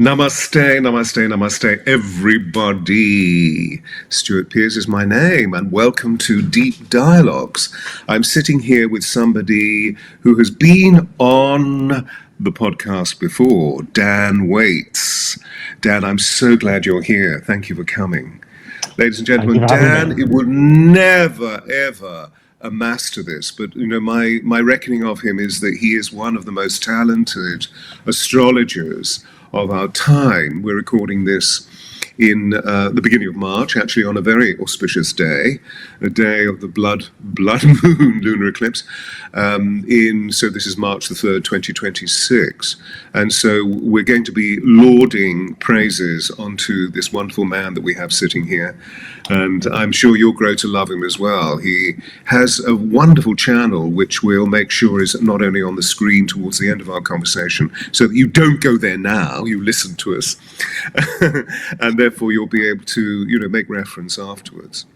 Namaste, namaste, namaste, everybody. Stewart Pearce is my name, and welcome to Deep Dialogues. I'm sitting here with somebody who has been on the podcast before, Dan Waits. Dan, I'm so glad you're here. Thank you for coming. Ladies and gentlemen, Dan, it would never, ever amass to this, but my reckoning of him is that he is one of the most talented astrologers of our time. We're recording this in the beginning of March, actually on a very auspicious day, a day of the blood moon lunar eclipse. So this is March the 3rd, 2026. And so we're going to be lauding praises onto this wonderful man that we have sitting here. And I'm sure you'll grow to love him as well. He has a wonderful channel, which we'll make sure is not only on the screen towards the end of our conversation, so that you don't go there now, you listen to us. And therefore you'll be able to, make reference afterwards.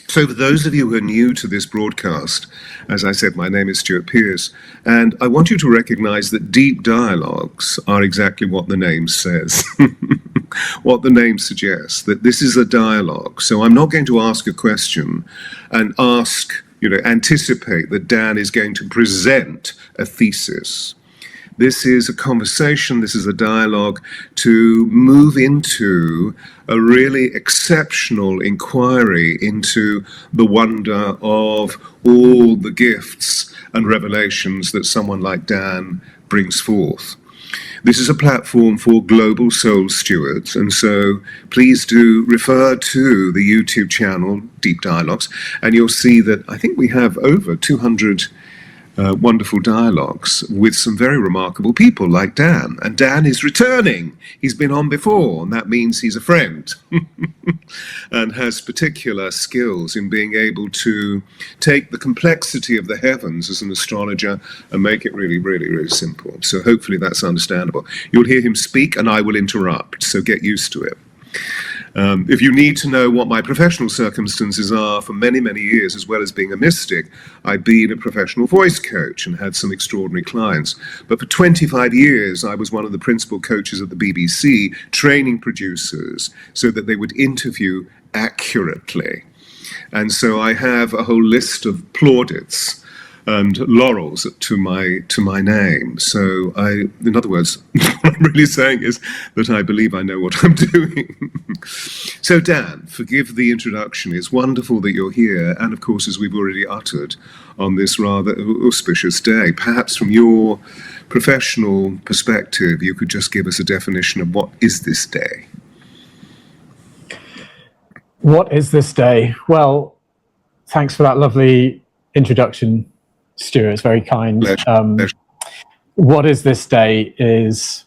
So for those of you who are new to this broadcast, as I said, my name is Stewart Pearce, and I want you to recognize that deep dialogues are exactly what the name says, what the name suggests, that this is a dialogue. So I'm not going to ask a question and anticipate that Dan is going to present a thesis. This is a conversation, this is a dialogue to move into a really exceptional inquiry into the wonder of all the gifts and revelations that someone like Dan brings forth. This is a platform for global soul stewards, and so please do refer to the YouTube channel, Deep Dialogues, and you'll see that I think we have over 200 wonderful dialogues with some very remarkable people like Dan. And Dan is returning. He's been on before, and that means he's a friend and has particular skills in being able to take the complexity of the heavens as an astrologer and make it really, really, really simple. So hopefully that's understandable. You'll hear him speak and I will interrupt, so get used to it. If you need to know what my professional circumstances are, for many, many years, as well as being a mystic, I've been a professional voice coach and had some extraordinary clients. But for 25 years, I was one of the principal coaches at the BBC, training producers so that they would interview accurately. And so I have a whole list of plaudits and laurels to my name. So in other words, what I'm really saying is that I believe I know what I'm doing. So Dan, forgive the introduction. It's wonderful that you're here. And of course, as we've already uttered on this rather auspicious day, perhaps from your professional perspective, you could just give us a definition of what is this day? What is this day? Well, thanks for that lovely introduction, Stewart. It's very kind. Pleasure. What is this day it's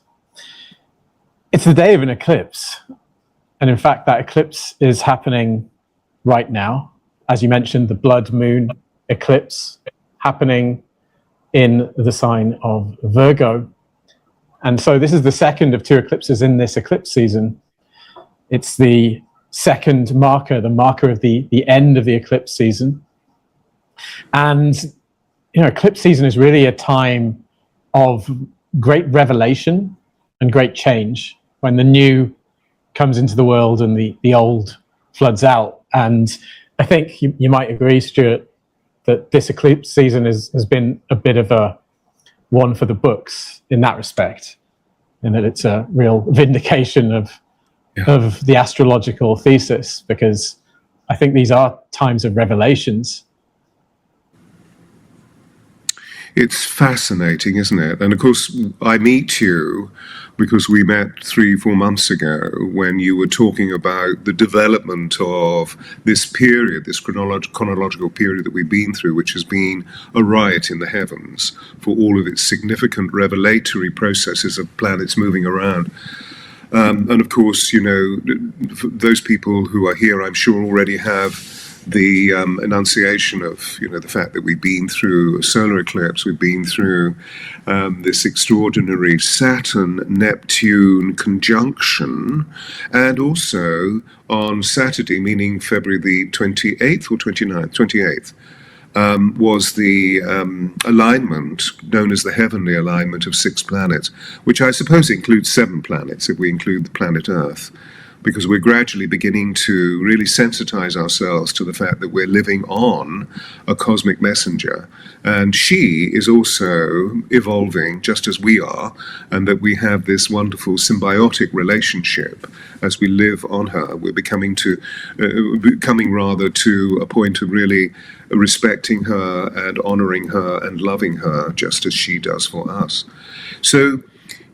the day of an eclipse. And in fact, that eclipse is happening right now. As you mentioned, the blood moon eclipse happening in the sign of Virgo. And so this is the second of two eclipses in this eclipse season. It's the second marker, the marker of the end of the eclipse season. And eclipse season is really a time of great revelation and great change, when the new comes into the world and the old floods out. And I think you might agree, Stewart, that this eclipse season has been a bit of a one for the books in that respect, and that it's a real vindication of the astrological thesis, because I think these are times of revelations. It's fascinating, isn't it? And of course, I meet you because we met 3-4 months ago when you were talking about the development of this period, this chronological period that we've been through, which has been a riot in the heavens for all of its significant revelatory processes of planets moving around. And of course, those people who are here, I'm sure already have the enunciation of the fact that we've been through a solar eclipse, we've been through this extraordinary Saturn-Neptune conjunction, and also on Saturday, meaning February the 28th or 29th, 28th, was the alignment known as the heavenly alignment of 6 planets, which I suppose includes 7 planets if we include the planet Earth, because we're gradually beginning to really sensitize ourselves to the fact that we're living on a cosmic messenger. And she is also evolving just as we are, and that we have this wonderful symbiotic relationship as we live on her. We're becoming rather to a point of really respecting her and honoring her and loving her just as she does for us. So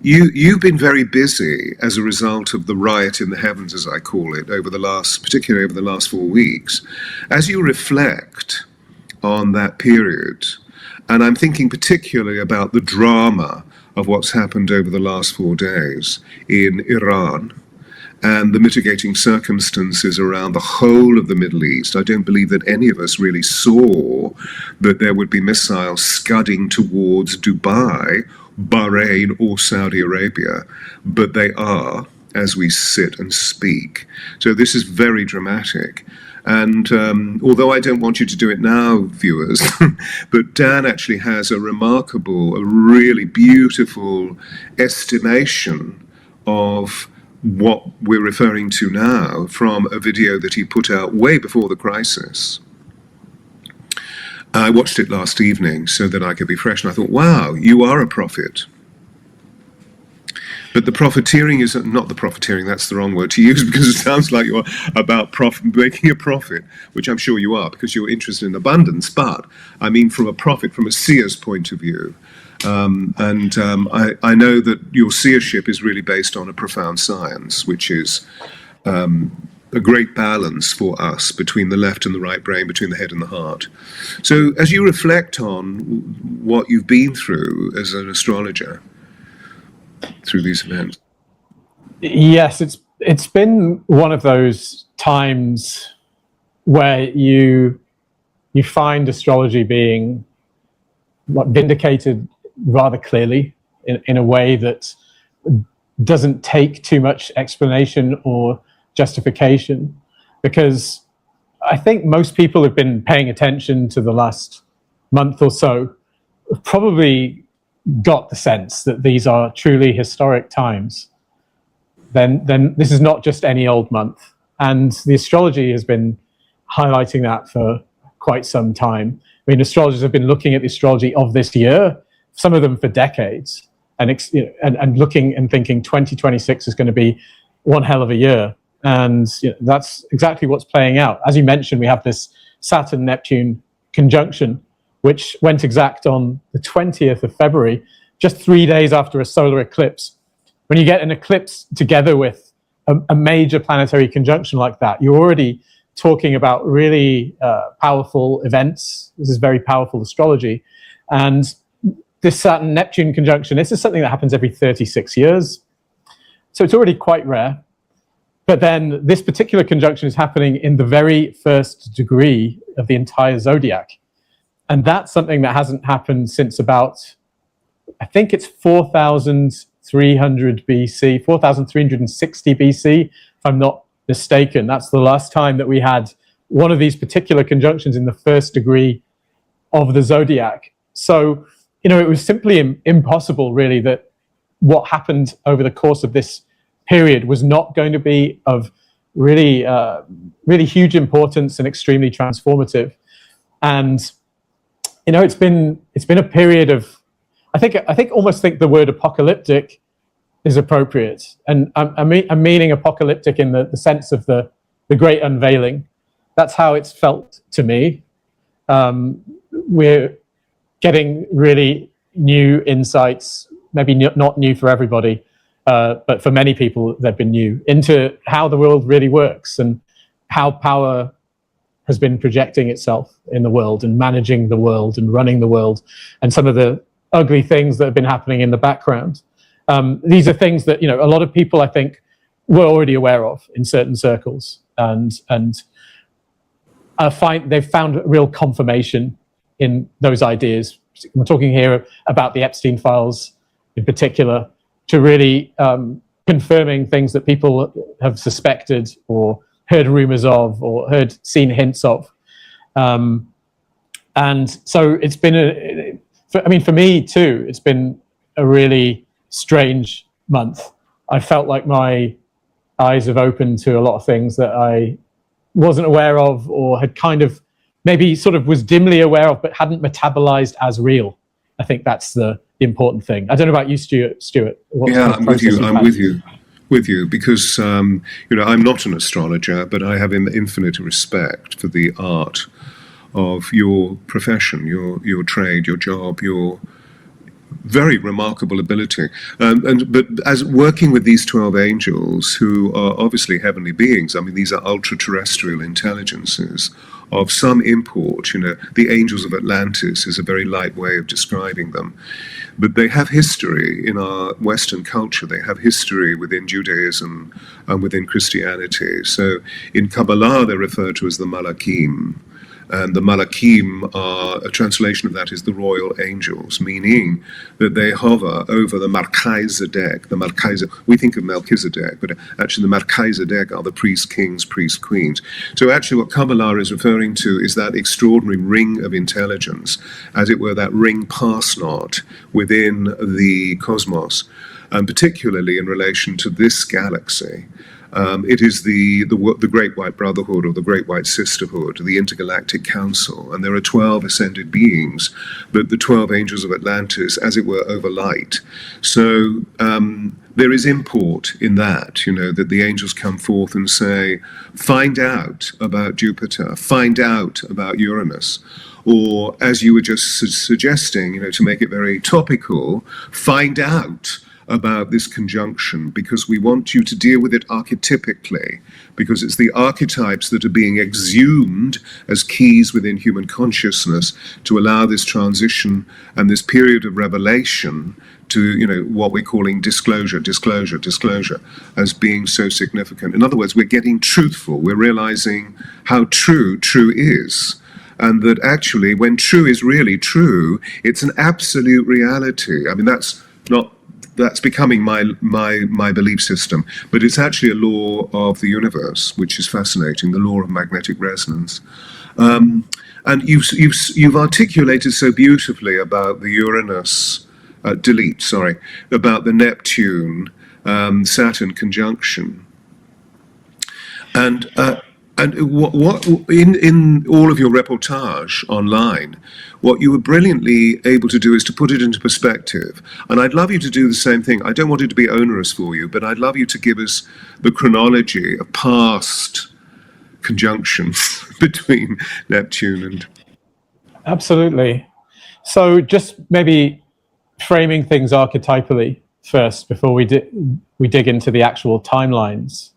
You've been very busy as a result of the riot in the heavens, as I call it, particularly over the last 4 weeks. As you reflect on that period, and I'm thinking particularly about the drama of what's happened over the last 4 days in Iran and the mitigating circumstances around the whole of the Middle East, I don't believe that any of us really saw that there would be missiles scudding towards Dubai, Bahrain or Saudi Arabia, but they are as we sit and speak. So this is very dramatic. And although I don't want you to do it now, viewers, but Dan actually has a really beautiful estimation of what we're referring to now from a video that he put out way before the crisis. I watched it last evening so that I could be fresh, and I thought, wow, you are a prophet. But the profiteering is not the profiteering, that's the wrong word to use, because it sounds like you're about making a profit, which I'm sure you are, because you're interested in abundance. But I mean from a seer's point of view. I know that your seership is really based on a profound science, which is a great balance for us between the left and the right brain, between the head and the heart. So as you reflect on what you've been through as an astrologer through these events. Yes, it's been one of those times where you find astrology being vindicated rather clearly in a way that doesn't take too much explanation or justification, because I think most people have been paying attention to the last month or so have probably got the sense that these are truly historic times. Then this is not just any old month, and the astrology has been highlighting that for quite some time. I mean, astrologers have been looking at the astrology of this year, some of them for decades, and looking and thinking 2026 is going to be one hell of a year. And that's exactly what's playing out. As you mentioned, we have this Saturn-Neptune conjunction, which went exact on the 20th of February, just 3 days after a solar eclipse. When you get an eclipse together with a major planetary conjunction like that, you're already talking about really powerful events. This is very powerful astrology. And this Saturn-Neptune conjunction, this is something that happens every 36 years. So it's already quite rare. But then this particular conjunction is happening in the very first degree of the entire zodiac. And that's something that hasn't happened since about, I think it's 4,300 BC, 4,360 BC, if I'm not mistaken. That's the last time that we had one of these particular conjunctions in the first degree of the zodiac. So, it was simply impossible, really, that what happened over the course of this period was not going to be of really huge importance and extremely transformative. And it's been a period of, I almost think the word apocalyptic is appropriate, and I'm meaning apocalyptic in the sense of the great unveiling. That's how it's felt to me. We're getting really new insights, maybe not new for everybody, but for many people they've been new, into how the world really works and how power has been projecting itself in the world and managing the world and running the world, and some of the ugly things that have been happening in the background. These are things that a lot of people, I think, were already aware of in certain circles, and they've found real confirmation in those ideas. We're talking here about the Epstein files in particular, to really confirming things that people have suspected or heard rumors of or seen hints of. And so it's been for me too, it's been a really strange month. I felt like my eyes have opened to a lot of things that I wasn't aware of, or had kind of maybe sort of was dimly aware of, but hadn't metabolized as real. I think that's the important thing. I don't know about you, Stewart. Yeah, I'm with you. With you, because I'm not an astrologer, but I have infinite respect for the art of your profession, your trade, your job, your very remarkable ability. But as working with these 12 angels, who are obviously heavenly beings, I mean, these are ultra-terrestrial intelligences of some import. The angels of Atlantis is a very light way of describing them. But they have history in our Western culture. They have history within Judaism and within Christianity. So in Kabbalah, they're referred to as the Malakim. And the Malakim are, a translation of that is the royal angels, meaning that they hover over the Melchizedek. We think of Melchizedek, but actually the Melchizedek are the priest kings, priest queens. So actually what Kabbalah is referring to is that extraordinary ring of intelligence, as it were, that ring pass knot within the cosmos, and particularly in relation to this galaxy. It is the Great White Brotherhood, or the Great White Sisterhood, the Intergalactic Council, and there are 12 ascended beings, but the 12 angels of Atlantis, as it were, over light. So there is import in that, that the angels come forth and say, find out about Jupiter, find out about Uranus. Or, as you were just suggesting, to make it very topical, find out about this conjunction, because we want you to deal with it archetypically, because it's the archetypes that are being exhumed as keys within human consciousness to allow this transition and this period of revelation to, what we're calling disclosure, as being so significant. In other words, we're getting truthful. We're realizing how true is. And that actually, when true is really true, it's an absolute reality. I mean, that's becoming my belief system, but it's actually a law of the universe, which is fascinating, the law of magnetic resonance. And you've articulated so beautifully about the Uranus, about the Neptune Saturn conjunction, and what in all of your reportage online, what you were brilliantly able to do is to put it into perspective. And I'd love you to do the same thing. I don't want it to be onerous for you, but I'd love you to give us the chronology of past conjunctions between Neptune and... Absolutely. So just maybe framing things archetypally first before we dig into the actual timelines.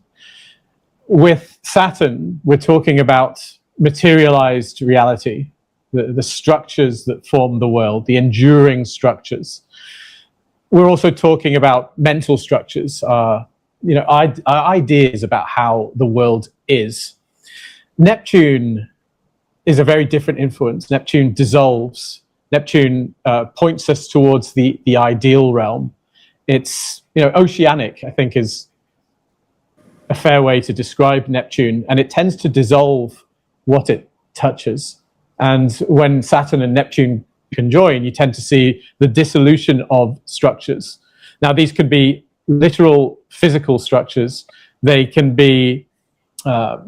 With Saturn, we're talking about materialized reality, the structures that form the world, the enduring structures. We're also talking about mental structures, our ideas about how the world is. Neptune is a very different influence. Neptune dissolves. Neptune points us towards the ideal realm. It's, oceanic, I think, is a fair way to describe Neptune, and it tends to dissolve what it touches. And when Saturn and Neptune conjoin, you tend to see the dissolution of structures. Now, these can be literal physical structures. They can be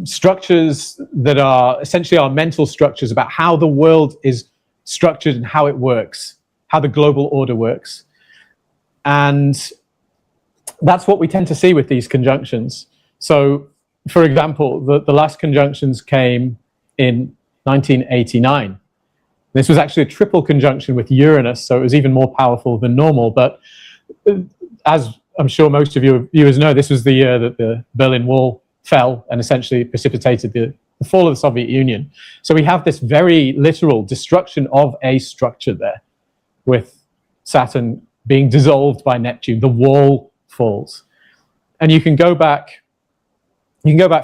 structures that are essentially our mental structures about how the world is structured and how it works, how the global order works. And that's what we tend to see with these conjunctions. So, for example, the last conjunctions came in 1989. This was actually a triple conjunction with Uranus, so it was even more powerful than normal. But as I'm sure most of your viewers know, this was the year that the Berlin Wall fell and essentially precipitated the fall of the Soviet Union. So we have this very literal destruction of a structure there, with Saturn being dissolved by Neptune. The wall falls. And you can go back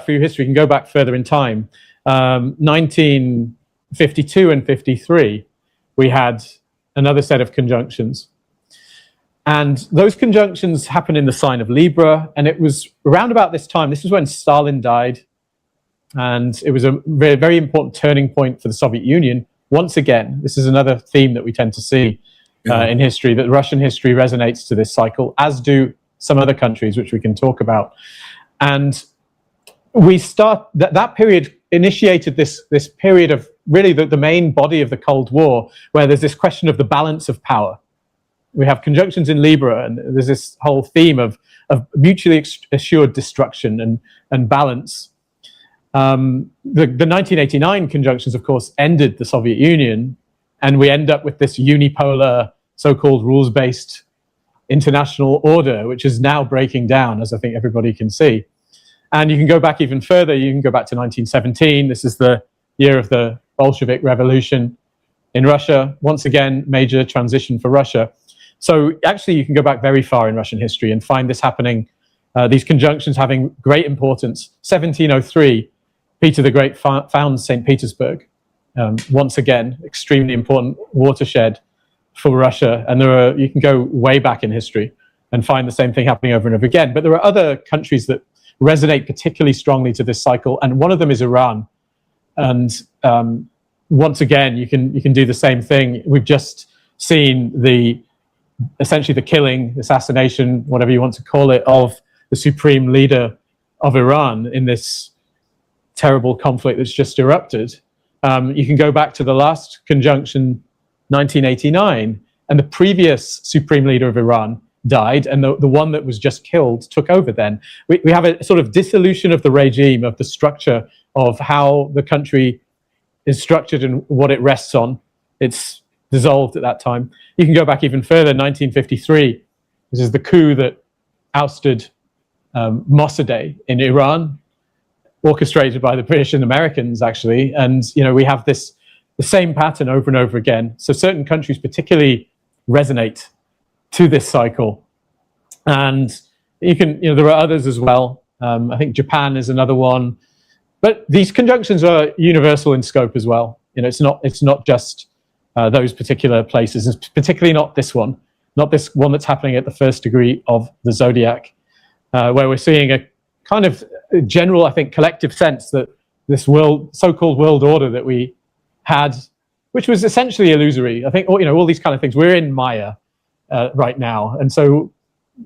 through history, you can go back further in time. 1952 and 53, we had another set of conjunctions. And those conjunctions happened in the sign of Libra, and it was around about this time, this is when Stalin died, and it was a very, very important turning point for the Soviet Union, once again, this is another theme that we tend to see in history, that Russian history resonates to this cycle, as do some other countries, which we can talk about. And we start, that period initiated this period of really the main body of the Cold War, where there's this question of the balance of power. We have conjunctions in Libra, and there's this whole theme of mutually assured destruction and balance. The 1989 conjunctions, of course, ended the Soviet Union, and we end up with this unipolar, so-called rules-based international order, which is now breaking down, as I think everybody can see. And you can go back even further. You can go back to 1917. This is the year of the Bolshevik Revolution in Russia. Once again, major transition for Russia. So actually, you can go back very far in Russian history and find this happening, these conjunctions having great importance. 1703, Peter the Great founds St. Petersburg. Once again, extremely important watershed for Russia. And you can go way back in history and find the same thing happening over and over again. But there are other countries that resonate particularly strongly to this cycle, and one of them is Iran. And once again, you can do the same thing. We've just seen essentially the killing, assassination, whatever you want to call it, of the supreme leader of Iran in this terrible conflict that's just erupted. You can go back to the last conjunction, 1989, and the previous supreme leader of Iran died, and the one that was just killed took over then. We have a sort of dissolution of the regime, of the structure of how the country is structured and what it rests on. It's dissolved at that time. You can go back even further, 1953. This is the coup that ousted Mossadegh in Iran, orchestrated by the British and Americans, actually. And, we have the same pattern over and over again. So certain countries particularly resonate to this cycle. And there are others as well. I think Japan is another one. But these conjunctions are universal in scope as well. It's not just those particular places, and particularly not this one that's happening at the first degree of the zodiac, where we're seeing a kind of general, I think, collective sense that this so-called world order that we had, which was essentially illusory. I think, all these kind of things, we're in Maya right now. And so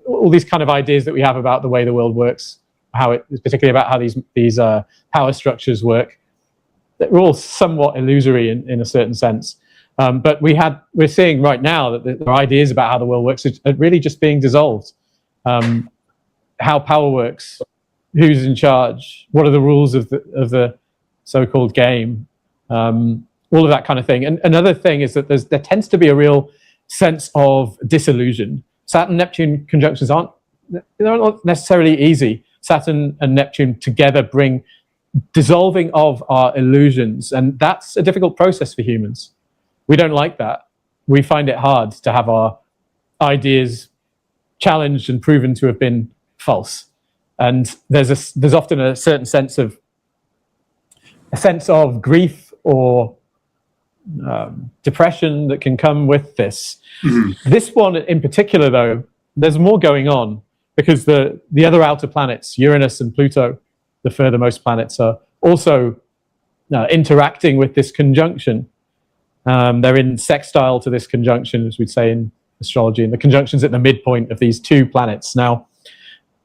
all these kind of ideas that we have about the way the world works, particularly about how these power structures work, they're all somewhat illusory in a certain sense. But we're seeing right now that the ideas about how the world works are really just being dissolved. How power works, who's in charge, what are the rules of the so-called game, all of that kind of thing. And another thing is that there tends to be a real sense of disillusion. Saturn-Neptune conjunctions they're not necessarily easy. Saturn and Neptune together bring dissolving of our illusions, and that's a difficult process for humans. We don't like that. We find it hard to have our ideas challenged and proven to have been false. And there's often a certain sense of grief or depression that can come with this. Mm-hmm. This one in particular, though, there's more going on, because the other outer planets, Uranus and Pluto, the furthermost planets, are also interacting with this conjunction. They're in sextile to this conjunction, as we'd say in astrology, and the conjunction's at the midpoint of these two planets. Now,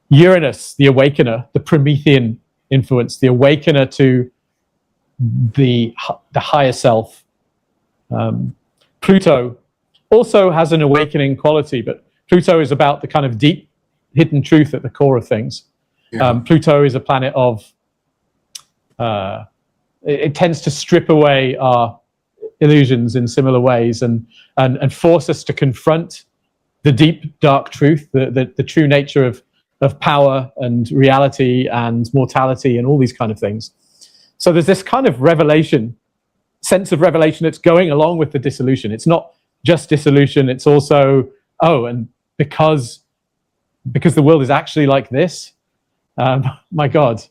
Uranus, the awakener, the Promethean influence, the awakener to the higher self. Pluto also has an awakening quality, but Pluto is about the kind of deep hidden truth at the core of things. Yeah. Pluto is a planet of, it tends to strip away our illusions in similar ways and force us to confront the deep, dark truth, the true nature of power and reality and mortality and all these kind of things. So there's this kind of sense of revelation that's going along with the dissolution. It's not just dissolution, it's also, and because the world is actually like this, my God.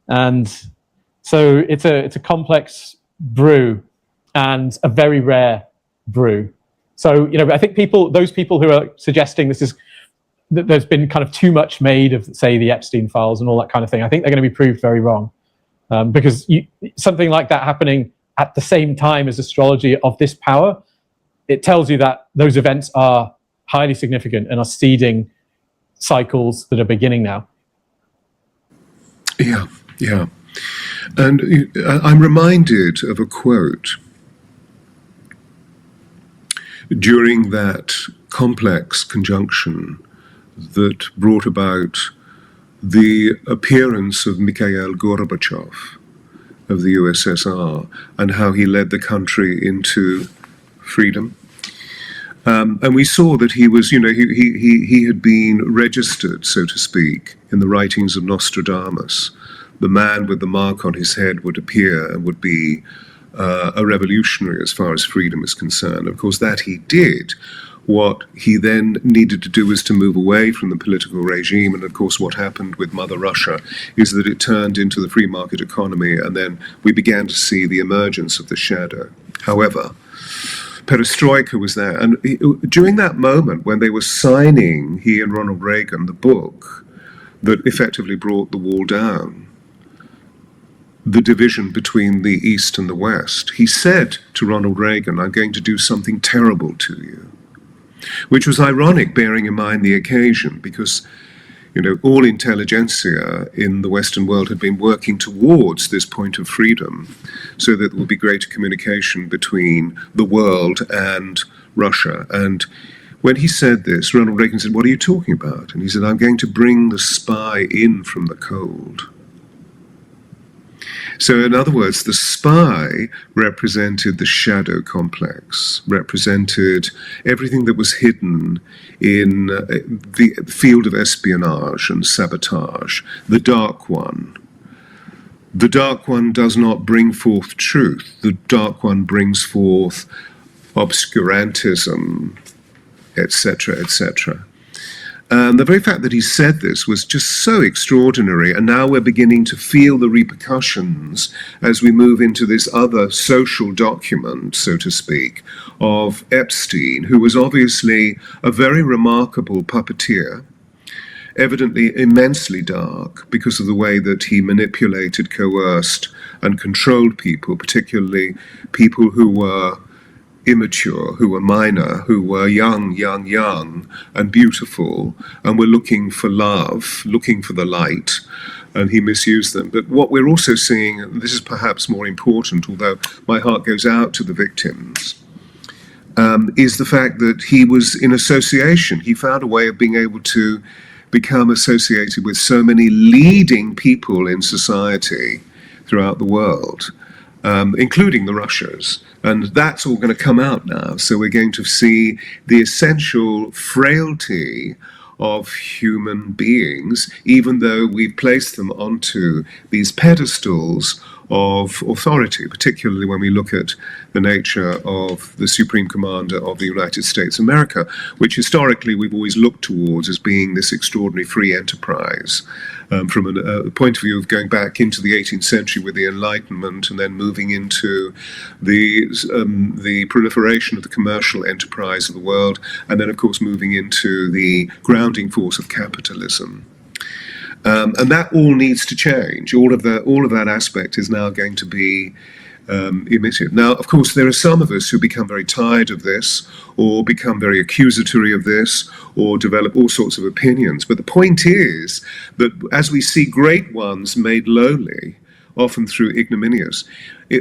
And so it's a complex brew and a very rare brew. So, I think those people who are suggesting that there's been kind of too much made of, say, the Epstein files and all that kind of thing, I think they're going to be proved very wrong. Because something like that happening at the same time as astrology of this power, it tells you that those events are highly significant and are seeding cycles that are beginning now. Yeah, yeah. And I'm reminded of a quote during that complex conjunction that brought about the appearance of Mikhail Gorbachev of the USSR and how he led the country into freedom. And we saw that he was, he had been registered, so to speak, in the writings of Nostradamus. The man with the mark on his head would appear and would be a revolutionary as far as freedom is concerned. Of course, that he did. What he then needed to do was to move away from the political regime. And of course, what happened with Mother Russia is that it turned into the free market economy, and then we began to see the emergence of the shadow. However, perestroika was there. And during that moment when they were signing, he and Ronald Reagan, the book that effectively brought the wall down, the division between the East and the West, he said to Ronald Reagan, "I'm going to do something terrible to you," which was ironic, bearing in mind the occasion, because all intelligentsia in the Western world had been working towards this point of freedom so that there would be greater communication between the world and Russia. And when he said this, Ronald Reagan said, "What are you talking about?" And he said, "I'm going to bring the spy in from the cold." So in other words, the spy represented the shadow complex, represented everything that was hidden in the field of espionage and sabotage, the dark one. The dark one does not bring forth truth. The dark one brings forth obscurantism, etc., etc. And the very fact that he said this was just so extraordinary, and now we're beginning to feel the repercussions as we move into this other social document, so to speak, of Epstein, who was obviously a very remarkable puppeteer, evidently immensely dark because of the way that he manipulated, coerced, and controlled people, particularly people who were immature, who were minor, who were young, and beautiful, and were looking for love, looking for the light, and he misused them. But what we're also seeing, and this is perhaps more important, although my heart goes out to the victims, is the fact that he was in association. He found a way of being able to become associated with so many leading people in society throughout the world, including the Russians. And that's all going to come out now. So we're going to see the essential frailty of human beings, even though we've placed them onto these pedestals of authority, particularly when we look at the nature of the Supreme Commander of the United States of America, which historically we've always looked towards as being this extraordinary free enterprise, from a point of view of going back into the 18th century with the Enlightenment and then moving into the proliferation of the commercial enterprise of the world, and then of course moving into the grounding force of capitalism. And that all needs to change. All of that aspect is now going to be emitted. Now, of course, there are some of us who become very tired of this, or become very accusatory of this, or develop all sorts of opinions. But the point is that as we see great ones made lowly, often through ignominious,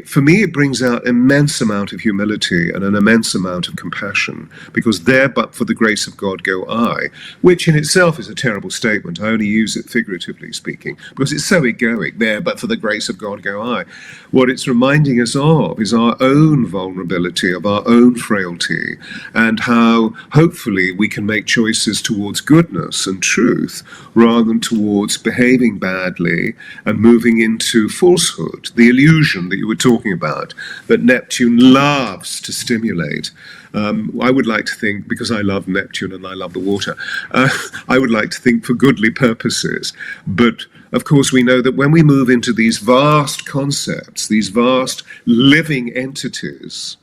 for me it brings out immense amount of humility and an immense amount of compassion, because there but for the grace of God go I, which in itself is a terrible statement. I only use it figuratively speaking, because it's so egoic, there but for the grace of God go I. What it's reminding us of is our own vulnerability, of our own frailty, and how hopefully we can make choices towards goodness and truth rather than towards behaving badly and moving into falsehood, the illusion that you were talking about, that Neptune loves to stimulate. I would like to think, because I love Neptune and I love the water, I would like to think for goodly purposes. But of course we know that when we move into these vast concepts, these vast living entities,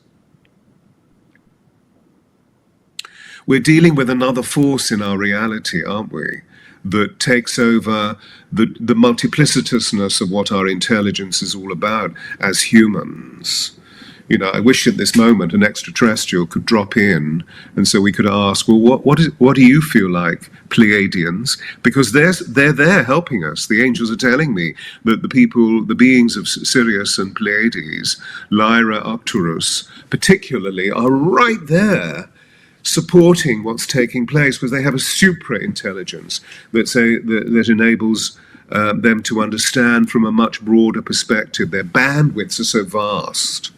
we're dealing with another force in our reality, aren't we? That takes over the multiplicitousness of what our intelligence is all about as humans. I wish at this moment an extraterrestrial could drop in, and so we could ask, well, what do you feel like, Pleiadians? Because they're there helping us. The angels are telling me that the beings of Sirius and Pleiades, Lyra, Arcturus, particularly, are right there supporting what's taking place, because they have a super intelligence that enables them to understand from a much broader perspective. Their bandwidths are so vast.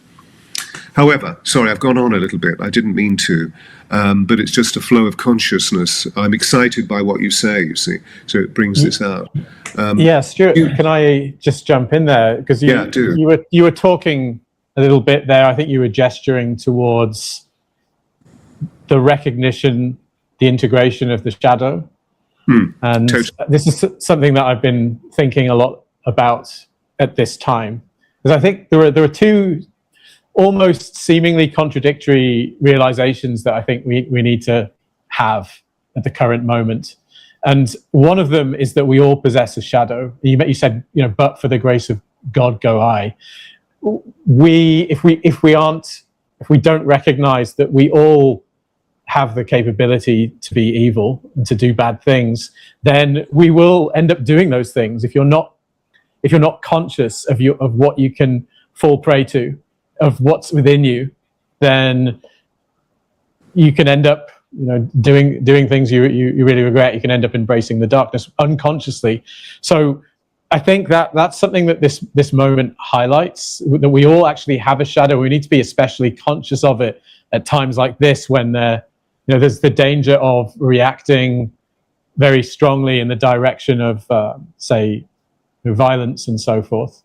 However, sorry, I've gone on a little bit. I didn't mean to, but it's just a flow of consciousness. I'm excited by what you say, you see, so it brings this out. Yeah, Stewart, can I just jump in there? Because you were talking a little bit there. I think you were gesturing towards the recognition, the integration of the shadow. And totally. This is something that I've been thinking a lot about at this time. Because I think there are two almost seemingly contradictory realizations that I think we need to have at the current moment. And one of them is that we all possess a shadow. You said, but for the grace of God go I. If we don't recognize that we all have the capability to be evil and to do bad things, then we will end up doing those things. If you're not conscious of what you can fall prey to, of what's within you, then you can end up doing things you really regret. You can end up embracing the darkness unconsciously. So I think that's something that this moment highlights, that we all actually have a shadow. We need to be especially conscious of it at times like this, when there's the danger of reacting very strongly in the direction of say violence and so forth.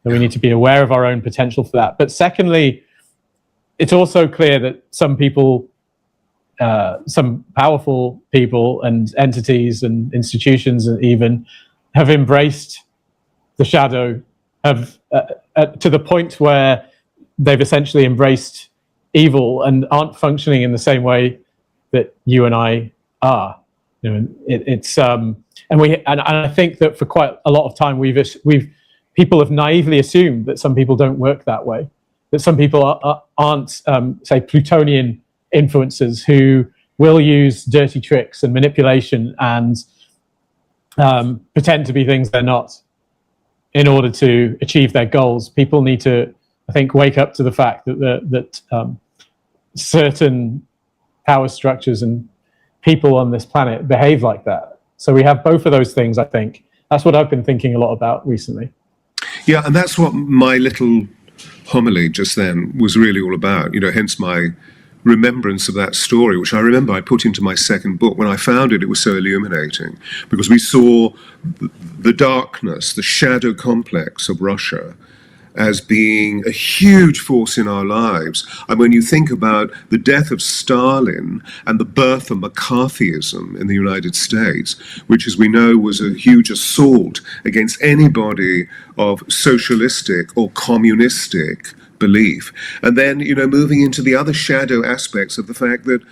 And we need to be aware of our own potential for that. But secondly, it's also clear that some people, some powerful people and entities and institutions even, have embraced the shadow, to the point where they've essentially embraced evil and aren't functioning in the same way that you and I are. And I think that for quite a lot of time people have naively assumed that some people don't work that way, that some people aren't, say, Plutonian influencers who will use dirty tricks and manipulation and pretend to be things they're not in order to achieve their goals. People need to, I think, wake up to the fact that certain power structures and people on this planet behave like that. So we have both of those things, I think. That's what I've been thinking a lot about recently. Yeah, and that's what my little homily just then was really all about, hence my remembrance of that story, which I remember I put into my second book. When I found it, it was so illuminating, because we saw the darkness, the shadow complex of Russia as being a huge force in our lives. And when you think about the death of Stalin and the birth of McCarthyism in the United States, which, as we know, was a huge assault against anybody of socialistic or communistic belief. And then, moving into the other shadow aspects of the fact that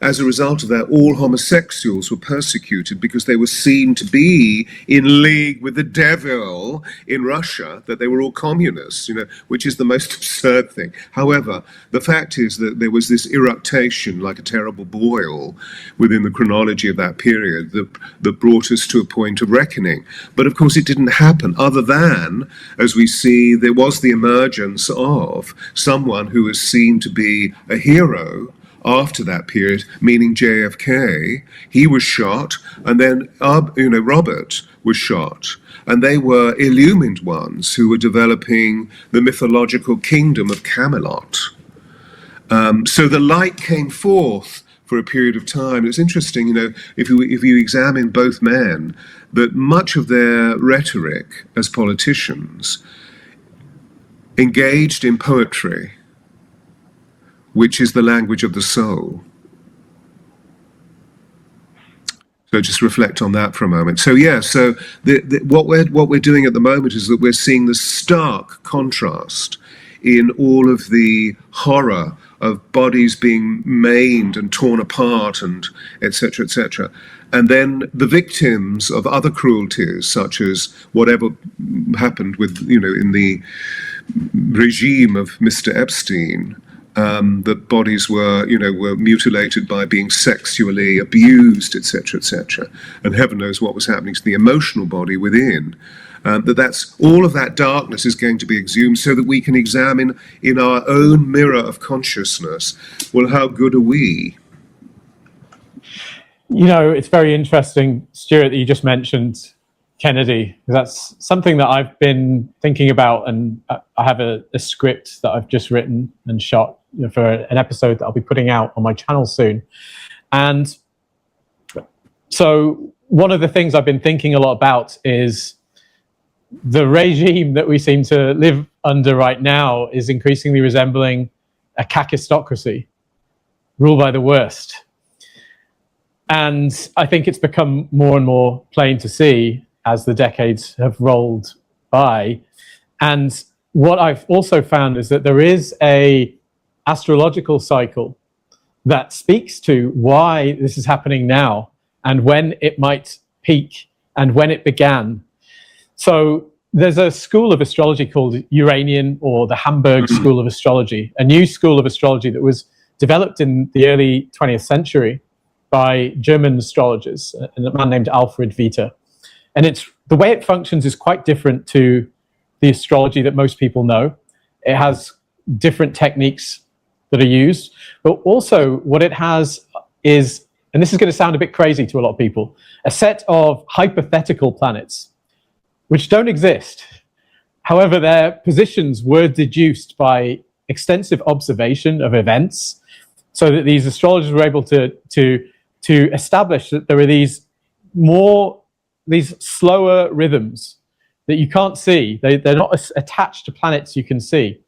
as a result of that, all homosexuals were persecuted because they were seen to be in league with the devil in Russia, that they were all communists, which is the most absurd thing. However, the fact is that there was this eruption, like a terrible boil, within the chronology of that period that brought us to a point of reckoning. But of course, it didn't happen, other than, as we see, there was the emergence of someone who was seen to be a hero after that period, meaning JFK. He was shot, and then Robert was shot, and they were illumined ones who were developing the mythological kingdom of Camelot. So the light came forth for a period of time. It's interesting, if you examine both men, that much of their rhetoric as politicians engaged in poetry, which is the language of the soul. So just reflect on that for a moment. So what we're doing at the moment is that we're seeing the stark contrast in all of the horror of bodies being maimed and torn apart and etc., etc. And then the victims of other cruelties, such as whatever happened with, in the regime of Mr. Epstein, that bodies were mutilated by being sexually abused, etc., and heaven knows what was happening to the emotional body within. That's all of that darkness is going to be exhumed, so that we can examine in our own mirror of consciousness, well, how good are we? You know, it's very interesting, Stewart, that you just mentioned Kennedy. That's something that I've been thinking about, and I have a script that I've just written and shot for an episode that I'll be putting out on my channel soon. And so one of the things I've been thinking a lot about is the regime that we seem to live under right now is increasingly resembling a kakistocracy, ruled by the worst. And I think it's become more and more plain to see as the decades have rolled by. And what I've also found is that there is a astrological cycle that speaks to why this is happening now and when it might peak and when it began. So there's a school of astrology called Uranian, or the Hamburg School of Astrology, a new school of astrology that was developed in the early 20th century by German astrologers, a man named Alfred Vita. And the way it functions is quite different to the astrology that most people know. It has different techniques that are used, but also what it has is, and this is going to sound a bit crazy to a lot of people, a set of hypothetical planets which don't exist. However, their positions were deduced by extensive observation of events, so that these astrologers were able to establish that there are these slower rhythms that you can't see. They're not attached to planets you can see.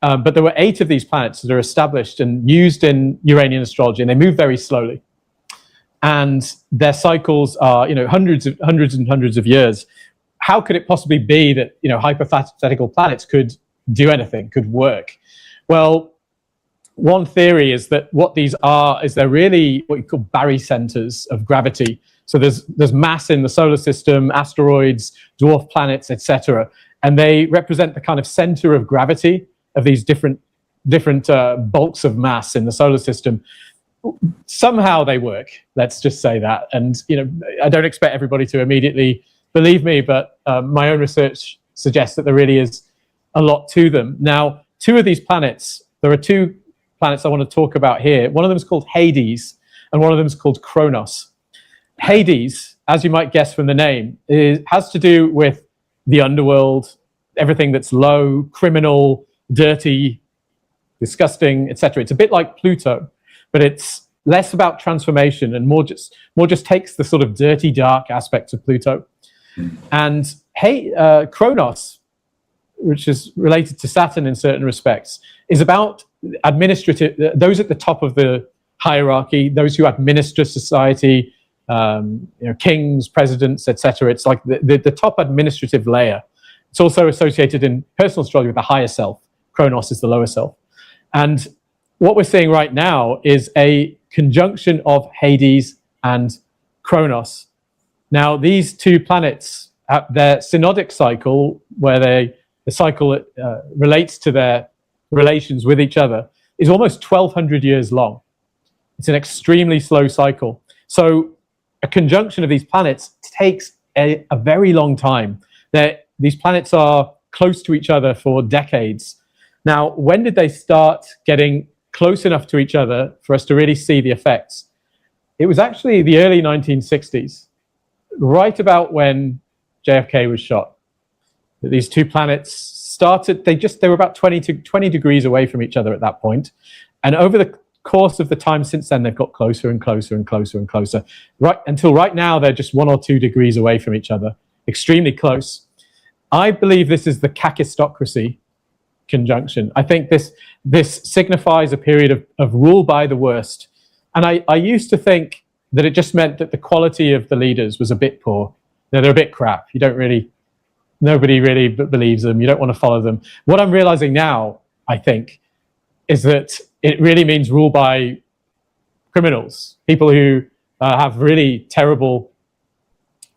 But there were 8 of these planets that are established and used in Uranian astrology, and they move very slowly. And their cycles are, hundreds and hundreds of years. How could it possibly be that, hypothetical planets could do anything, could work? Well, one theory is that what these are is they're really what you call barycenters of gravity. So there's mass in the solar system, asteroids, dwarf planets, etc., and they represent the kind of center of gravity of these different bulks of mass in the solar system. Somehow they work. Let's just say that. And I don't expect everybody to immediately believe me, but my own research suggests that there really is a lot to them. Now, 2 of these planets, there are 2 planets I want to talk about here. One of them is called Hades, and one of them is called Kronos. Hades, as you might guess from the name, has to do with the underworld, everything that's low, criminal, dirty, disgusting, etc. It's a bit like Pluto, but it's less about transformation and more just takes the sort of dirty, dark aspects of Pluto. And Kronos, which is related to Saturn in certain respects, is about administrative, those at the top of the hierarchy, those who administer society, kings, presidents, etc. It's like the top administrative layer. It's also associated in personal astrology with the higher self. Kronos is the lower self. And what we're seeing right now is a conjunction of Hades and Kronos. Now, these 2 planets, their synodic cycle, where the cycle relates to their relations with each other, is almost 1,200 years long. It's an extremely slow cycle. So a conjunction of these planets takes a very long time. These planets are close to each other for decades. Now, when did they start getting close enough to each other for us to really see the effects? It was actually the early 1960s, right about when JFK was shot. These 2 planets started, they were about 20 degrees away from each other at that point. And over the course of the time since then, they've got closer and closer and closer and closer, right until right now they're just 1 or 2 degrees away from each other, extremely close. I believe this is the kakistocracy conjunction. I think this signifies a period of rule by the worst. And I used to think that it just meant that the quality of the leaders was a bit poor. They're a bit crap. Nobody really believes them. You don't want to follow them. What I'm realizing now, I think, is that it really means rule by criminals, people who have really terrible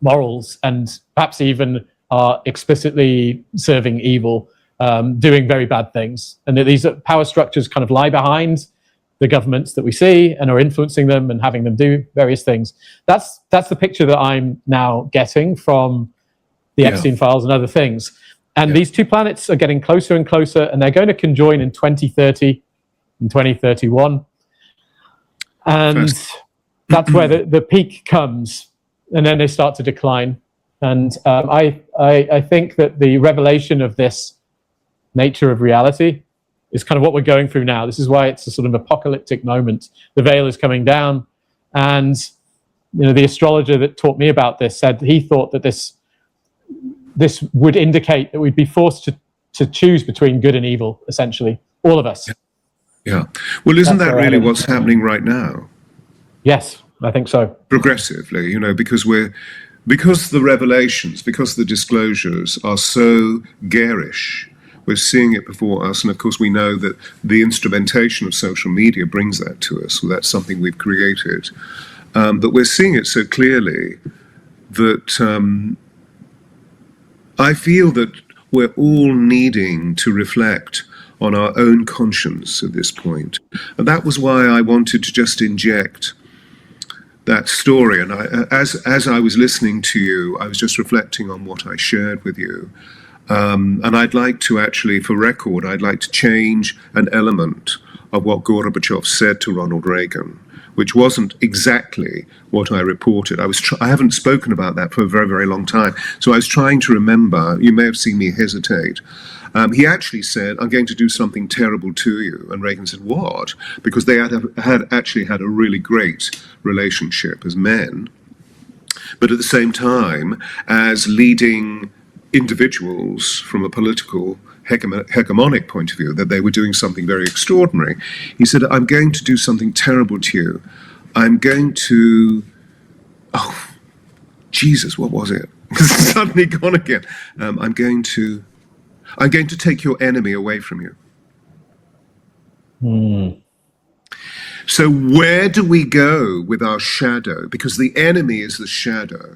morals and perhaps even are explicitly serving evil doing very bad things, and that these power structures kind of lie behind the governments that we see and are influencing them and having them do various things. That's the picture that I'm now getting from the Epstein files and other things. And these two planets are getting closer and closer, and they're going to conjoin in 2030 and 2031. And that's where the peak comes, and then they start to decline. And I think that the revelation of this nature of reality is kind of what we're going through now. This is why it's a sort of apocalyptic moment. The veil is coming down, and the astrologer that taught me about this said he thought that this would indicate that we'd be forced to choose between good and evil, essentially, all of us. Yeah. Well, isn't that really what's happening right now? Yes, I think so. Progressively, because the revelations, because the disclosures are so garish, we're seeing it before us. And of course, we know that the instrumentation of social media brings that to us. So that's something we've created. But we're seeing it so clearly that I feel that we're all needing to reflect on our own conscience at this point. And that was why I wanted to just inject that story. And as I was listening to you, I was just reflecting on what I shared with you. And I'd like to actually, for record, I'd like to change an element of what Gorbachev said to Ronald Reagan, which wasn't exactly what I reported. I haven't spoken about that for a very, very long time. So I was trying to remember. You may have seen me hesitate. He actually said, "I'm going to do something terrible to you." And Reagan said, "What?" Because they had actually had a really great relationship as men. But at the same time, as leading individuals from a political hegemonic point of view, that they were doing something very extraordinary. He said, "I'm going to do something terrible to you. I'm going to..." Oh, Jesus, what was it? It's suddenly gone again. I'm going to take your enemy away from you. So where do we go with our shadow? Because the enemy is the shadow.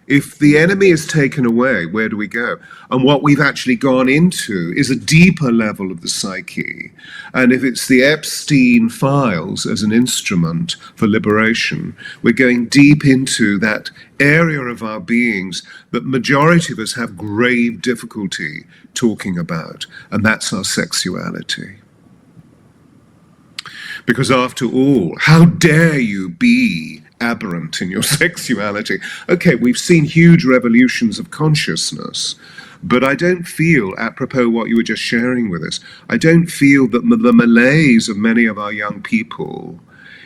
If the enemy is taken away, where do we go? And what we've actually gone into is a deeper level of the psyche. And if it's the Epstein files as an instrument for liberation, we're going deep into that area of our beings that majority of us have grave difficulty talking about, and that's our sexuality. Because after all, how dare you be aberrant in your sexuality? Okay, we've seen huge revolutions of consciousness, but I don't feel, apropos what you were just sharing with us, I don't feel that the malaise of many of our young people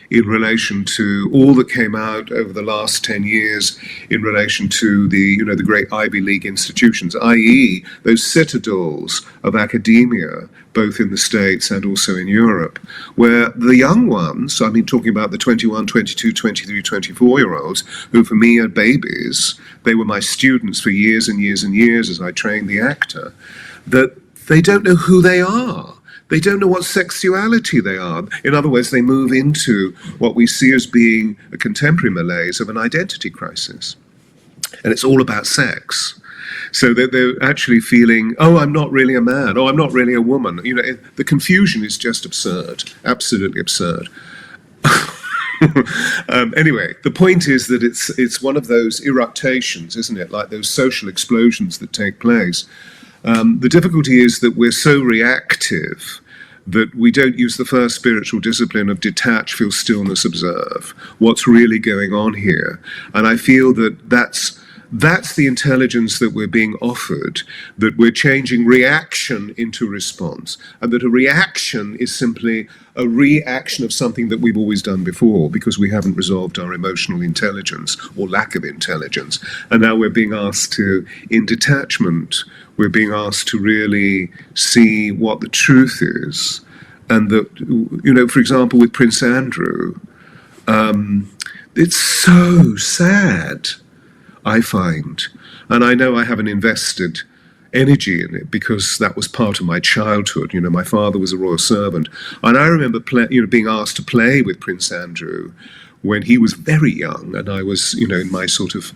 in relation to all that came out over the last 10 years in relation to the great Ivy League institutions, i.e. those citadels of academia, both in the States and also in Europe, where the young ones, I mean, talking about the 21, 22, 23, 24-year-olds, who for me are babies, they were my students for years and years and years as I trained the actor, that they don't know who they are. They don't know what sexuality they are. In other words, they move into what we see as being a contemporary malaise of an identity crisis. And it's all about sex. So they're actually feeling, oh, I'm not really a man. Oh, I'm not really a woman. The confusion is just absurd, absolutely absurd. Anyway, the point is that it's one of those eructations, isn't it? Like those social explosions that take place. The difficulty is that we're so reactive that we don't use the first spiritual discipline of detach, feel stillness, observe what's really going on here. And I feel that that's the intelligence that we're being offered, that we're changing reaction into response, and that a reaction is simply a reaction of something that we've always done before because we haven't resolved our emotional intelligence or lack of intelligence. And now we're being asked to, in detachment, we're being asked to really see what the truth is. And that, for example, with Prince Andrew, it's so sad, I find. And I know I haven't invested energy in it because that was part of my childhood. My father was a royal servant. And I remember being asked to play with Prince Andrew when he was very young. And I was, in my sort of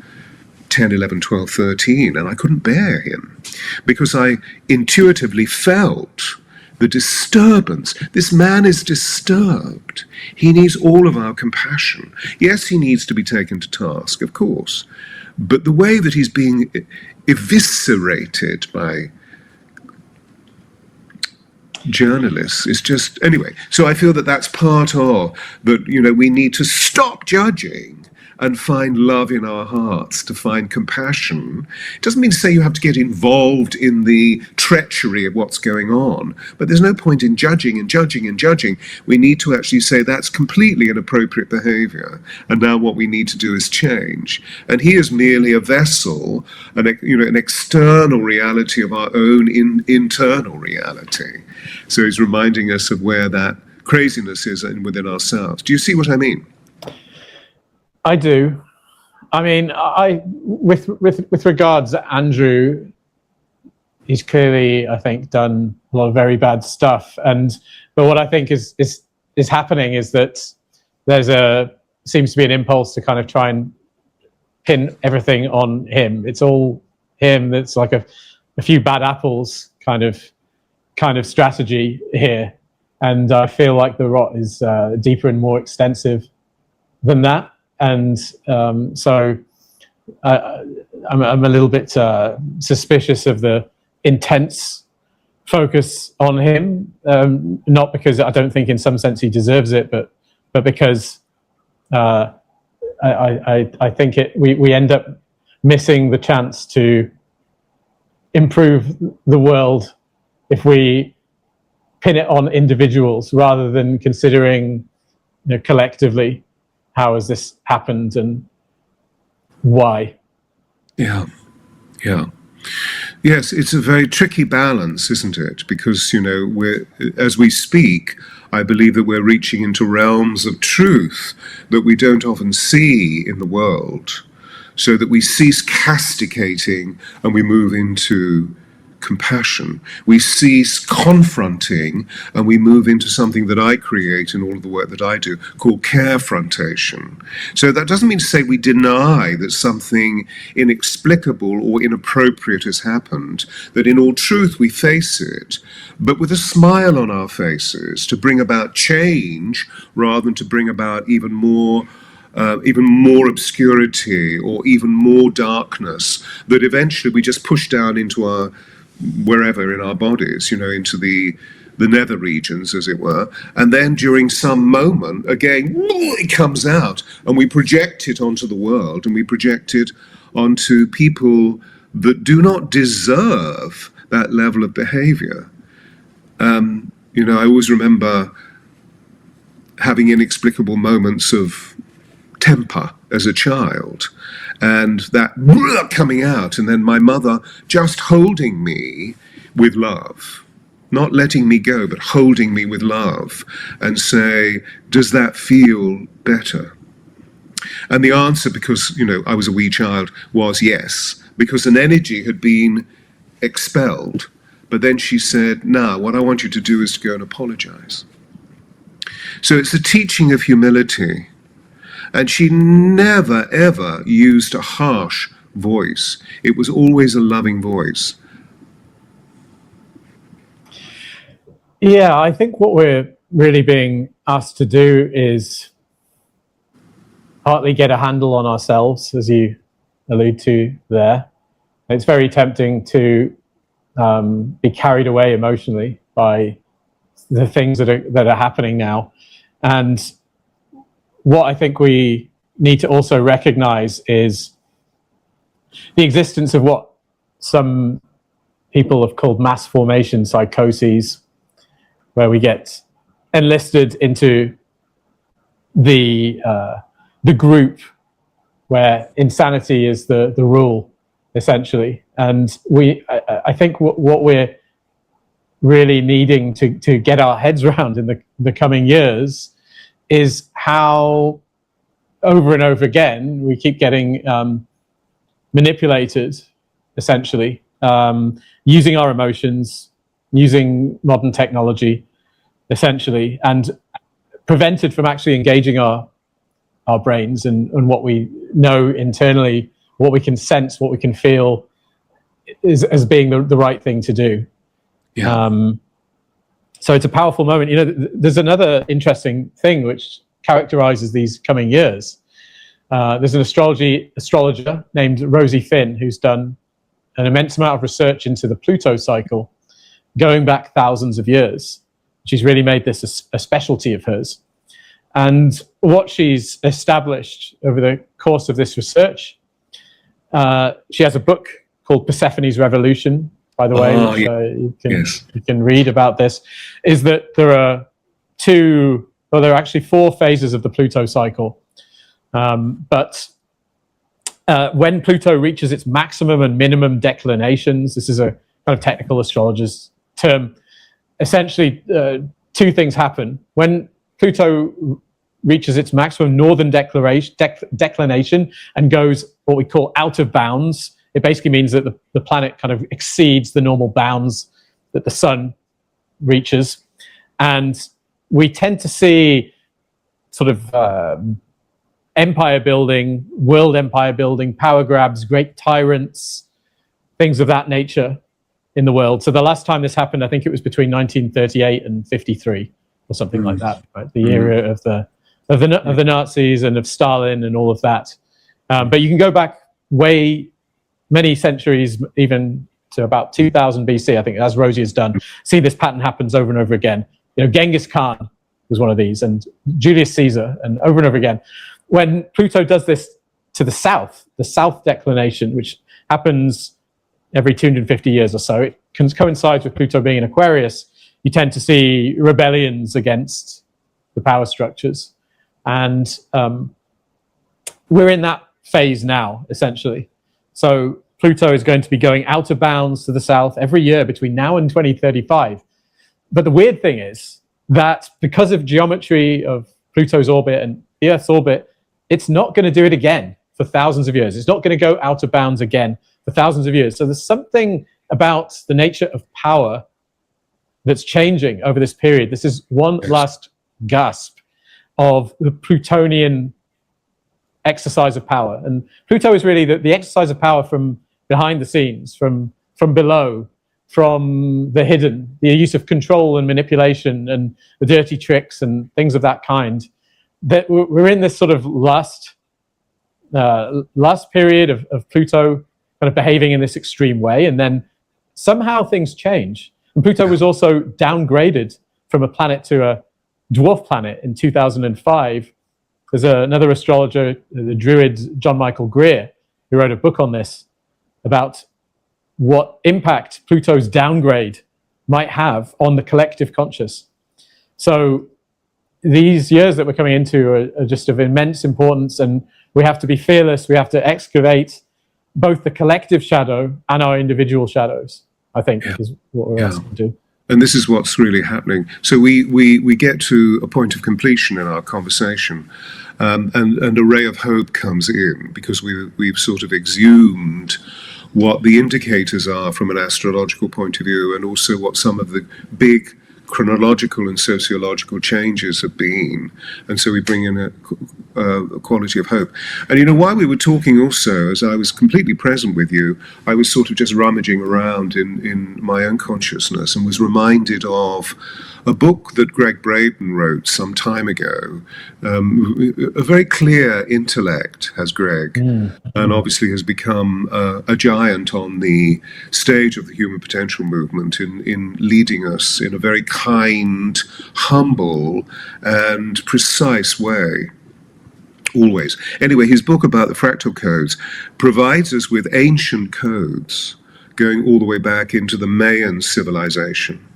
10, 11, 12, 13, and I couldn't bear him because I intuitively felt the disturbance. This man is disturbed. He needs all of our compassion. Yes, he needs to be taken to task, of course, but the way that he's being eviscerated by journalists is just, anyway. So I feel that that's part of that. We need to stop judging and find love in our hearts, to find compassion. It doesn't mean to say you have to get involved in the treachery of what's going on, but there's no point in judging and judging and judging. We need to actually say that's completely inappropriate behavior, and now what we need to do is change. And he is merely a vessel, an external reality of our own internal reality. So he's reminding us of where that craziness is within ourselves. Do you see what I mean? I do. I mean, with regards to Andrew, he's clearly, I think, done a lot of very bad stuff. But what I think is happening is that seems to be an impulse to kind of try and pin everything on him. It's all him. It's like a few bad apples kind of strategy here. And I feel like the rot is deeper and more extensive than that. And so I'm a little bit suspicious of the intense focus on him, not because I don't think in some sense he deserves it, but because I think we end up missing the chance to improve the world if we pin it on individuals rather than considering collectively. How has this happened and why? Yeah. Yes, it's a very tricky balance, isn't it? Because, as we speak, I believe that we're reaching into realms of truth that we don't often see in the world, so that we cease castigating and we move into compassion. We cease confronting and we move into something that I create in all of the work that I do called carefrontation. So that doesn't mean to say we deny that something inexplicable or inappropriate has happened, that in all truth we face it, but with a smile on our faces to bring about change rather than to bring about even more obscurity or even more darkness that eventually we just push down into our wherever in our bodies, into the nether regions, as it were, and then during some moment, again, it comes out, and we project it onto the world, and we project it onto people that do not deserve that level of behavior. I always remember having inexplicable moments of temper as a child, and that coming out, and then my mother just holding me with love, not letting me go, but holding me with love, and say, does that feel better? And the answer, because I was a wee child, was yes, because an energy had been expelled. But then she said, now what I want you to do is to go and apologize. So it's a teaching of humility. And she never, ever used a harsh voice. It was always a loving voice. Yeah, I think what we're really being asked to do is partly get a handle on ourselves, as you allude to there. It's very tempting to be carried away emotionally by the things that are happening now. And what I think we need to also recognize is the existence of what some people have called mass formation psychoses, where we get enlisted into the group where insanity is the rule, essentially. And I think what we're really needing to get our heads around in the coming years is how over and over again we keep getting manipulated, essentially, using our emotions, using modern technology, essentially, and prevented from actually engaging our brains and what we know internally what we can sense, what we can feel, as being the right thing to do. Yeah. So it's a powerful moment. There's another interesting thing which characterizes these coming years. There's an astrologer named Rosie Finn who's done an immense amount of research into the Pluto cycle going back thousands of years. She's really made this a specialty of hers. And what she's established over the course of this research, she has a book called Persephone's Revolution, by the way, which you can read about this, is that there are there are actually 4 phases of the Pluto cycle. But when Pluto reaches its maximum and minimum declinations, this is a kind of technical astrologer's term, essentially 2 things happen. When Pluto reaches its maximum northern declination and goes what we call out of bounds, it basically means that the planet kind of exceeds the normal bounds that the sun reaches. And we tend to see sort of empire building, world empire building, power grabs, great tyrants, things of that nature in the world. So the last time this happened, I think it was between 1938 and 53 or something like that, right? The era of the Nazis and of Stalin and all of that. But you can go back many centuries, even to about 2000 BC, I think, as Rosie has done. See this pattern happens over and over again. Genghis Khan was one of these, and Julius Caesar, and over and over again. When Pluto does this to the south declination, which happens every 250 years or so, it coincides with Pluto being in Aquarius, you tend to see rebellions against the power structures. And we're in that phase now, essentially. So Pluto is going to be going out of bounds to the south every year between now and 2035. But the weird thing is that because of geometry of Pluto's orbit and the Earth's orbit, it's not going to do it again for thousands of years. It's not going to go out of bounds again for thousands of years. So there's something about the nature of power that's changing over this period. This is one last gasp of the Plutonian exercise of power. And Pluto is really the exercise of power from behind the scenes, from below, from the hidden, the use of control and manipulation and the dirty tricks and things of that kind. That we're in this sort of last period of Pluto kind of behaving in this extreme way, and then somehow things change. And Pluto was also downgraded from a planet to a dwarf planet in 2005. There's another astrologer, the Druid John Michael Greer, who wrote a book on this, about what impact Pluto's downgrade might have on the collective conscious. So these years that we're coming into are just of immense importance, and we have to be fearless. We have to excavate both the collective shadow and our individual shadows, I think, is what we're asked to do. And this is what's really happening. So we get to a point of completion in our conversation, and a ray of hope comes in, because we've sort of exhumed what the indicators are from an astrological point of view, and also what some of the big chronological and sociological changes have been. And so we bring in a quality of hope. And while we were talking also, as I was completely present with you, I was sort of just rummaging around in my own consciousness and was reminded of a book that Greg Braden wrote some time ago. A very clear intellect has Greg, and obviously has become a giant on the stage of the human potential movement in leading us in a very kind, humble, and precise way. Always. Anyway, his book about the fractal codes provides us with ancient codes going all the way back into the Mayan civilization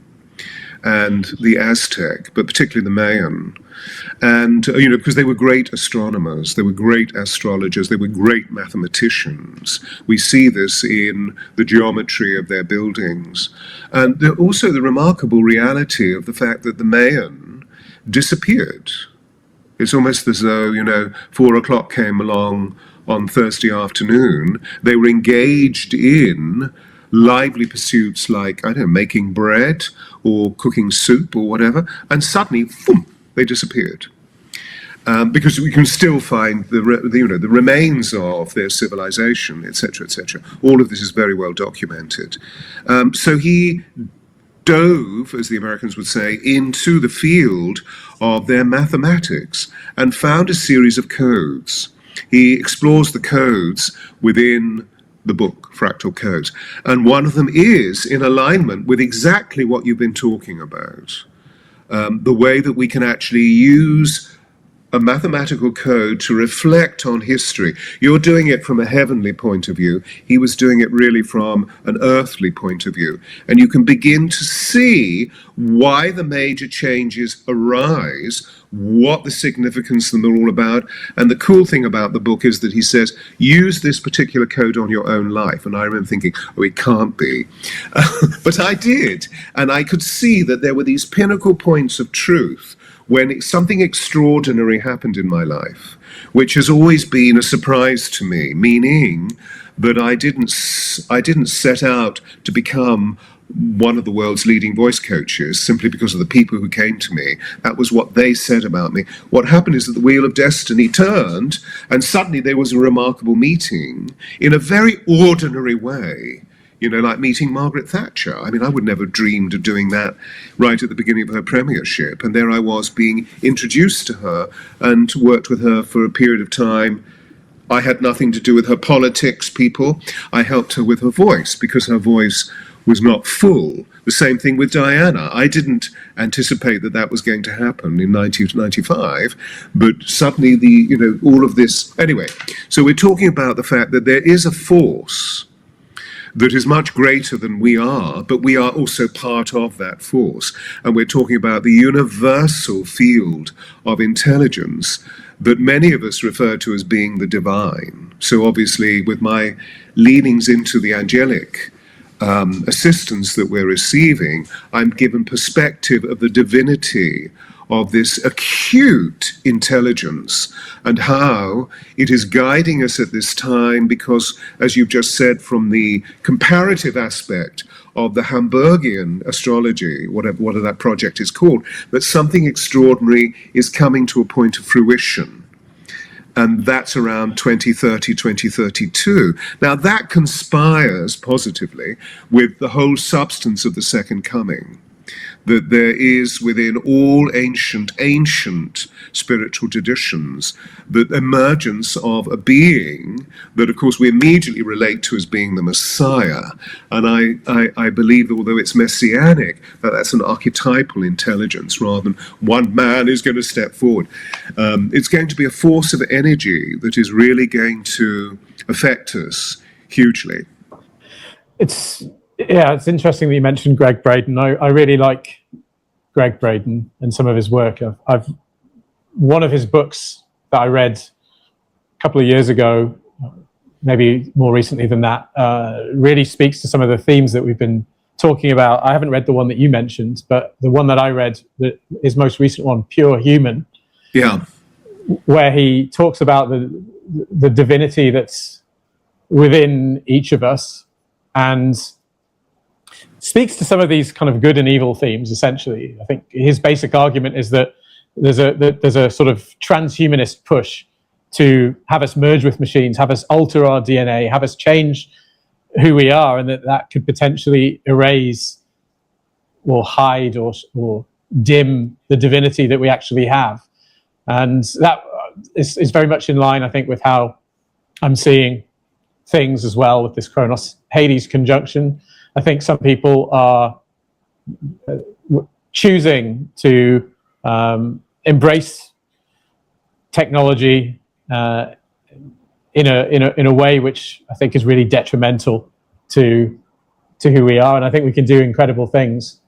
and the Aztec, but particularly the Mayan. And, because they were great astronomers, they were great astrologers, they were great mathematicians. We see this in the geometry of their buildings. And also the remarkable reality of the fact that the Mayan disappeared. It's almost as though, 4 o'clock came along on Thursday afternoon. They were engaged in lively pursuits like, making bread or cooking soup or whatever, and suddenly, boom, they disappeared. because we can still find the remains of their civilization, etc., etc. All of this is very well documented. So he dove, as the Americans would say, into the field of their mathematics and found a series of codes. He explores the codes within the book, Fractal Codes, and one of them is in alignment with exactly what you've been talking about. The way that we can actually use a mathematical code to reflect on history. You're doing it from a heavenly point of view. He was doing it really from an earthly point of view. And you can begin to see why the major changes arise, what the significance of them are all about. And the cool thing about the book is that he says, use this particular code on your own life. And I remember thinking, oh, it can't be. But I did. And I could see that there were these pinnacle points of truth when something extraordinary happened in my life, which has always been a surprise to me, meaning that I didn't set out to become one of the world's leading voice coaches simply because of the people who came to me. That was what they said about me. What happened is that the wheel of destiny turned, and suddenly there was a remarkable meeting in a very ordinary way. You know, like meeting Margaret Thatcher. I mean, I would never have dreamed of doing that right at the beginning of her premiership. And there I was being introduced to her and worked with her for a period of time. I had nothing to do with her politics, people. I helped her with her voice because her voice was not full. The same thing with Diana. I didn't anticipate that that was going to happen in 1995, but suddenly all of this. Anyway, so we're talking about the fact that there is a force that is much greater than we are, but we are also part of that force. And we're talking about the universal field of intelligence that many of us refer to as being the divine. So obviously, with my leanings into the angelic assistance that we're receiving, I'm given perspective of the divinity of this acute intelligence and how it is guiding us at this time because, as you've just said, from the comparative aspect of the Hamburgian astrology, whatever that project is called, that something extraordinary is coming to a point of fruition. And that's around 2030, 2032. Now that conspires positively with the whole substance of the second coming. That there is within all ancient spiritual traditions the emergence of a being that, of course, we immediately relate to as being the Messiah. And I believe, although it's messianic, that's an archetypal intelligence rather than one man who's going to step forward. It's going to be a force of energy that is really going to affect us hugely. It's interesting that you mentioned Greg Braden. I really like Greg Braden and some of his work. One of his books that I read a couple of years ago, maybe more recently than that, really speaks to some of the themes that we've been talking about. I haven't read the one that you mentioned, but the one that I read, his most recent one, Pure Human, where he talks about the divinity that's within each of us and speaks to some of these kind of good and evil themes, essentially. I think his basic argument is that there's a sort of transhumanist push to have us merge with machines, have us alter our DNA, have us change who we are, and that could potentially erase or hide or dim the divinity that we actually have. And that is very much in line, I think, with how I'm seeing things as well with this Kronos-Hades conjunction. I think some people are choosing to embrace technology in a way which I think is really detrimental to who we are, and I think we can do incredible things,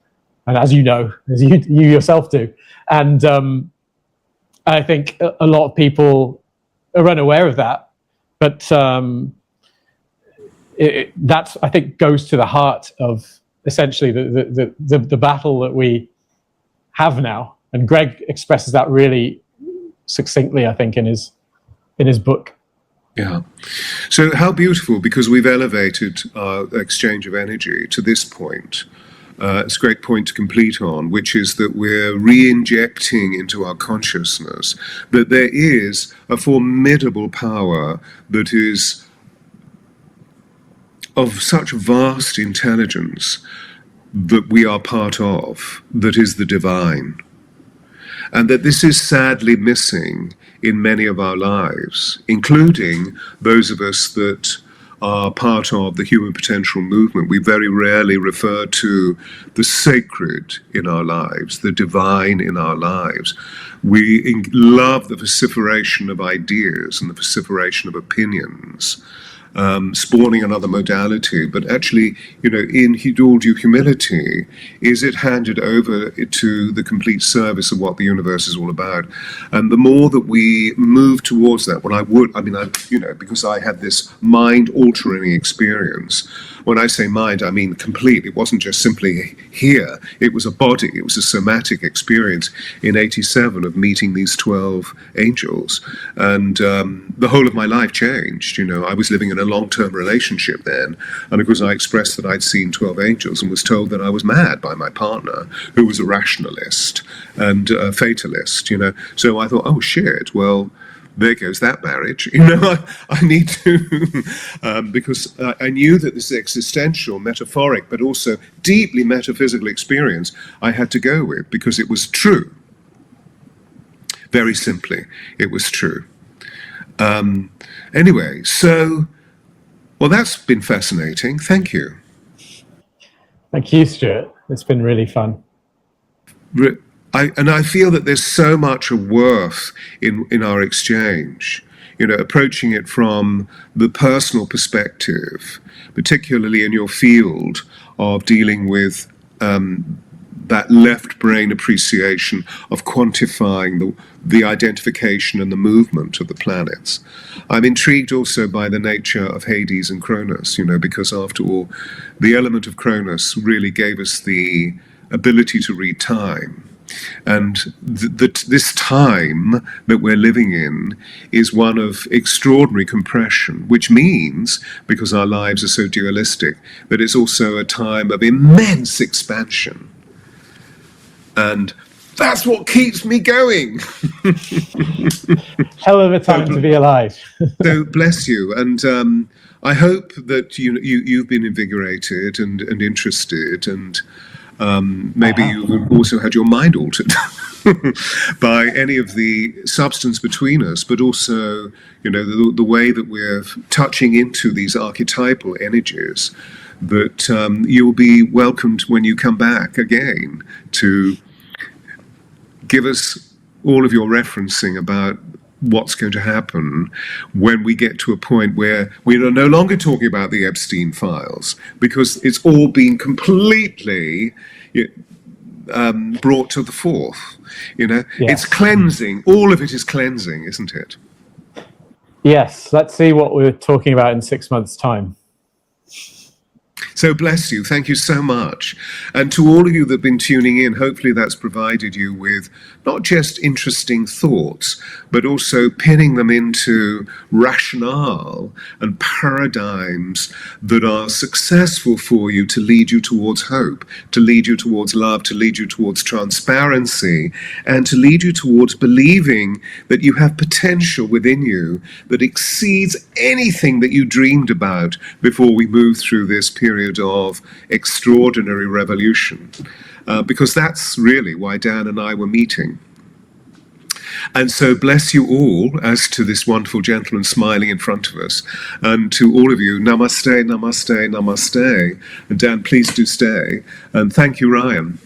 and as you know, as you yourself do, and I think a lot of people are unaware of that, but that's, I think, goes to the heart of essentially the battle that we have now. And Greg expresses that really succinctly, I think, in his book. Yeah. So how beautiful, because we've elevated our exchange of energy to this point it's a great point to complete on, which is that we're re-injecting into our consciousness that there is a formidable power that is of such vast intelligence that we are part of, that is the divine. And that this is sadly missing in many of our lives, including those of us that are part of the human potential movement. We very rarely refer to the sacred in our lives, the divine in our lives. We love the vociferation of ideas and the vociferation of opinions, spawning another modality, but actually, in all due humility, is it handed over to the complete service of what the universe is all about? And the more that we move towards that, because I had this mind-altering experience. When I say mind, I mean complete. It wasn't just simply here. It was a body. It was a somatic experience in '87 of meeting these 12 angels. And the whole of my life changed. I was living in a long-term relationship then. And of course, I expressed that I'd seen 12 angels and was told that I was mad by my partner, who was a rationalist and a fatalist. So I thought, oh, shit, well, there goes that marriage. I need to, because I knew that this existential, metaphoric, but also deeply metaphysical experience I had to go with because it was true. Very simply, it was true. Anyway, so, well, that's been fascinating. Thank you. Thank you, Stewart. It's been really fun. I feel that there's so much of worth in our exchange, approaching it from the personal perspective, particularly in your field of dealing with that left brain appreciation of quantifying the identification and the movement of the planets. I'm intrigued also by the nature of Hades and Cronus, because after all, the element of Cronus really gave us the ability to read time. And this time that we're living in is one of extraordinary compression, which means, because our lives are so dualistic, that it's also a time of immense expansion. And that's what keeps me going. Hell of a time to be alive. So bless you. And I hope that you've been invigorated and interested, and maybe you also had your mind altered by any of the substance between us, but also, the way that we're touching into these archetypal energies, that you'll be welcomed when you come back again to give us all of your referencing about what's going to happen when we get to a point where we are no longer talking about the Epstein files, because it's all been completely brought to the forth. Yes. It's cleansing. All of it is cleansing, isn't it? Yes. Let's see what we're talking about in 6 months' time. So bless you. Thank you so much. And to all of you that have been tuning in, hopefully that's provided you with not just interesting thoughts, but also pinning them into rationale and paradigms that are successful for you to lead you towards hope, to lead you towards love, to lead you towards transparency, and to lead you towards believing that you have potential within you that exceeds anything that you dreamed about before we move through this period of extraordinary revolution, because that's really why Dan and I were meeting. And so bless you all, as to this wonderful gentleman smiling in front of us, and to all of you, namaste, namaste, namaste. And Dan, please do stay. And thank you, Ryan.